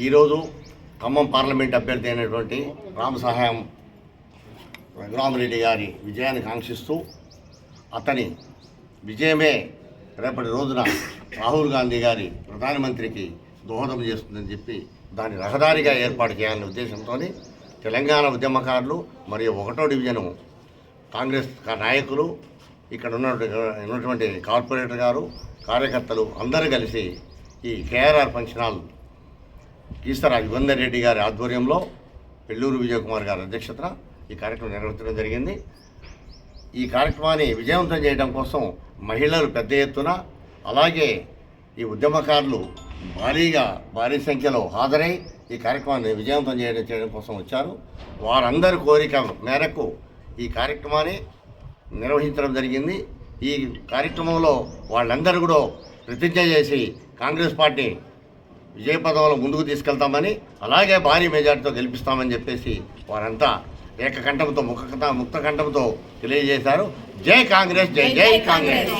ఈరోజు ఖమ్మం పార్లమెంట్ అభ్యర్థి అయినటువంటి రామసహాయం రఘురామరెడ్డి గారి విజయాన్ని కాంక్షిస్తూ అతని విజయమే రేపటి రోజున రాహుల్ గాంధీ గారి ప్రధానమంత్రికి దోహదం చేస్తుందని చెప్పి దాన్ని రహదారిగా ఏర్పాటు చేయాలనే ఉద్దేశంతో తెలంగాణ ఉద్యమకారులు మరియు 1వ డివిజను కాంగ్రెస్ నాయకులు ఇక్కడ ఉన్నటువంటి కార్పొరేటర్ గారు కార్యకర్తలు అందరూ కలిసి ఈ KRR function hall Keesara Yugandhar Reddy గారి ఆధ్వర్యంలో పెళ్ళూరు విజయకుమార్ గారి అధ్యక్షతన ఈ కార్యక్రమం నిర్వహించడం జరిగింది. ఈ కార్యక్రమాన్ని విజయవంతం చేయడం కోసం మహిళలు పెద్ద ఎత్తున అలాగే ఈ ఉద్యమకారులు భారీ సంఖ్యలో హాజరై ఈ కార్యక్రమాన్ని విజయవంతం చేయడం కోసం వచ్చారు. వారందరి కోరిక మేరకు ఈ కార్యక్రమాన్ని నిర్వహించడం జరిగింది. ఈ కార్యక్రమంలో వాళ్ళందరూ కూడా ప్రతిజ్ఞ చేసి కాంగ్రెస్ పార్టీ విజయపదంలో ముందుకు తీసుకెళ్తామని అలాగే భారీ మెజార్టీతో గెలిపిస్తామని చెప్పేసి వారంతా ఏకకంఠంతో ముక్త కంఠంతో తెలియజేశారు. జై కాంగ్రెస్, జై జై కాంగ్రెస్.